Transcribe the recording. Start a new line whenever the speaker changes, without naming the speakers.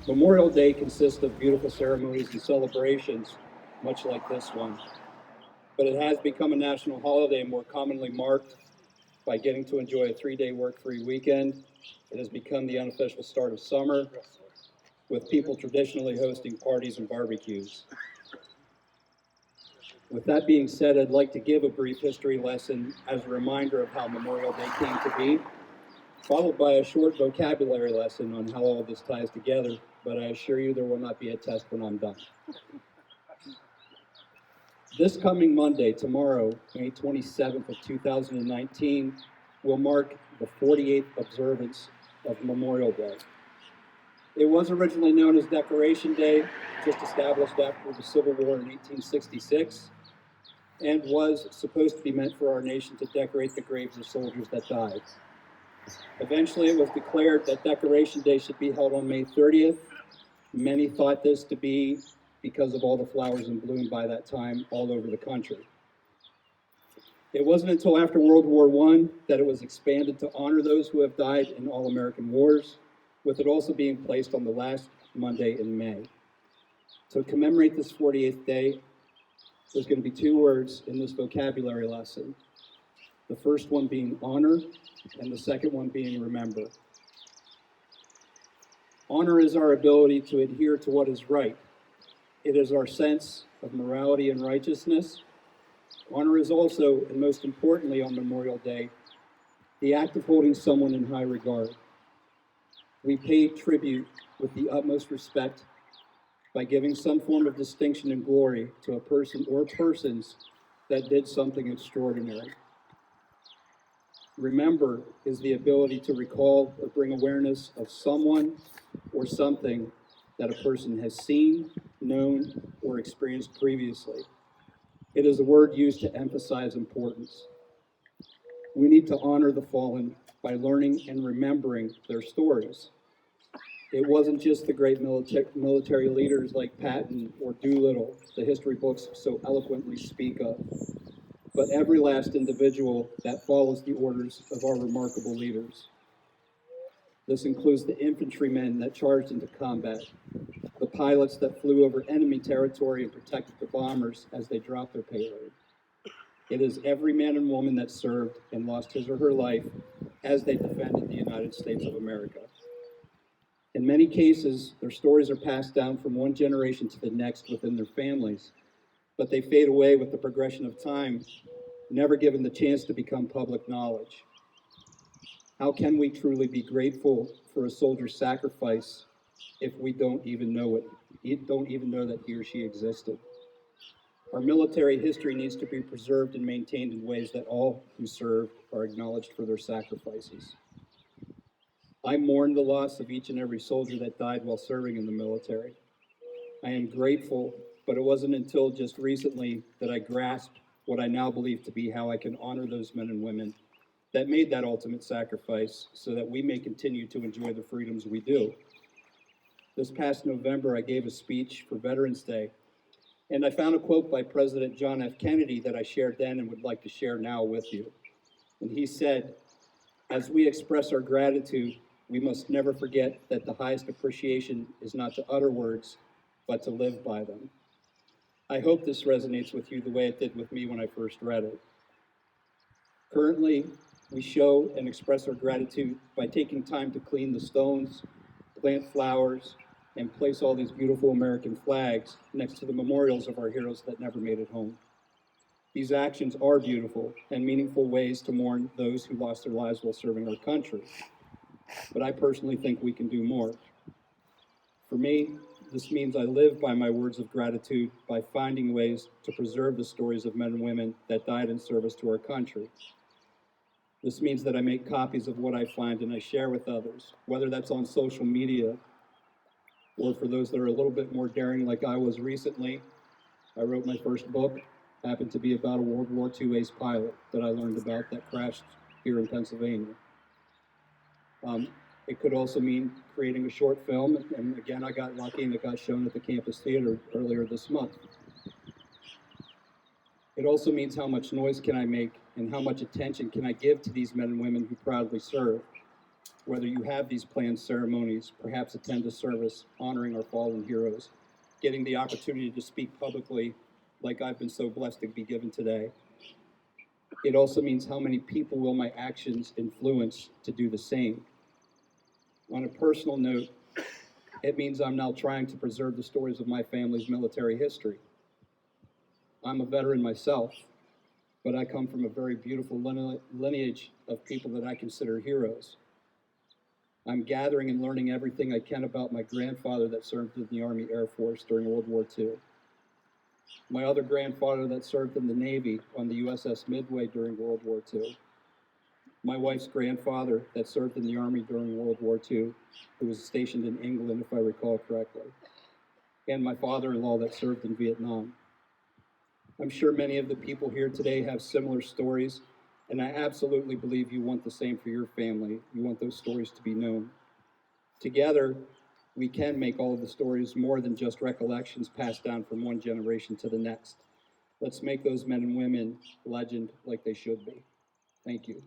Memorial Day consists of beautiful ceremonies and celebrations, much like this one, but it has become a national holiday more commonly marked by getting to enjoy a 3-day work-free weekend. It has become the unofficial start of summer, with people traditionally hosting parties and barbecues. With that being said, I'd like to give a brief history lesson as a reminder of how Memorial Day came to be, followed by a short vocabulary lesson on how all this ties together, but I assure you there will not be a test when I'm done. This coming Monday, tomorrow, May 27th of 2019, will mark the 48th observance of Memorial Day. It was originally known as Decoration Day, just established after the Civil War in 1866, and was supposed to be meant for our nation to decorate the graves of soldiers that died. Eventually, it was declared that Decoration Day should be held on May 30th. Many thought this to be because of all the flowers in bloom by that time all over the country. It wasn't until after World War I that it was expanded to honor those who have died in all American wars, with it also being placed on the last Monday in May. To commemorate this 48th day, there's going to be two words in this vocabulary lesson. The first one being honor, and the second one being remember. Honor is our ability to adhere to what is right. It is our sense of morality and righteousness. Honor is also, and most importantly on Memorial Day, the act of holding someone in high regard. We pay tribute with the utmost respect by giving some form of distinction and glory to a person or persons that did something extraordinary. Remember is the ability to recall or bring awareness of someone or something that a person has seen, known, or experienced previously. It is a word used to emphasize importance. We need to honor the fallen by learning and remembering their stories. It wasn't just the great military leaders like Patton or Doolittle, the history books so eloquently speak of, but every last individual that follows the orders of our remarkable leaders. This includes the infantrymen that charged into combat, the pilots that flew over enemy territory and protected the bombers as they dropped their payload. It is every man and woman that served and lost his or her life as they defended the United States of America. In many cases, their stories are passed down from one generation to the next within their families, but they fade away with the progression of time, never given the chance to become public knowledge. How can we truly be grateful for a soldier's sacrifice if we don't even know that he or she existed? Our military history needs to be preserved and maintained in ways that all who serve are acknowledged for their sacrifices. I mourn the loss of each and every soldier that died while serving in the military. I am grateful, but it wasn't until just recently that I grasped what I now believe to be how I can honor those men and women that made that ultimate sacrifice so that we may continue to enjoy the freedoms we do. This past November, I gave a speech for Veterans Day, and I found a quote by President John F. Kennedy that I shared then and would like to share now with you. And he said, "As we express our gratitude, we must never forget that the highest appreciation is not to utter words, but to live by them." I hope this resonates with you the way it did with me when I first read it. Currently, we show and express our gratitude by taking time to clean the stones, plant flowers, and place all these beautiful American flags next to the memorials of our heroes that never made it home. These actions are beautiful and meaningful ways to mourn those who lost their lives while serving our country. But I personally think we can do more. For me, this means I live by my words of gratitude by finding ways to preserve the stories of men and women that died in service to our country. This means that I make copies of what I find and I share with others, whether that's on social media or for those that are a little bit more daring like I was recently. I wrote my first book, happened to be about a World War II ace pilot that I learned about that crashed here in Pennsylvania. It could also mean creating a short film, and again, I got lucky and it got shown at the campus theater earlier this month. It also means how much noise can I make and how much attention can I give to these men and women who proudly serve. whether you have these planned ceremonies, perhaps attend a service honoring our fallen heroes, getting the opportunity to speak publicly like I've been so blessed to be given today. It also means how many people will my actions influence to do the same. On a personal note, it means I'm now trying to preserve the stories of my family's military history. I'm a veteran myself, but I come from a very beautiful lineage of people that I consider heroes. I'm gathering and learning everything I can about my grandfather that served in the Army Air Force during World War II. My other grandfather that served in the Navy on the USS Midway during World War II. My wife's grandfather that served in the Army during World War II, who was stationed in England, if I recall correctly. And my father-in-law that served in Vietnam. I'm sure many of the people here today have similar stories, and I absolutely believe you want the same for your family. You want those stories to be known. Together, we can make all of the stories more than just recollections passed down from one generation to the next. Let's make those men and women legend like they should be. Thank you.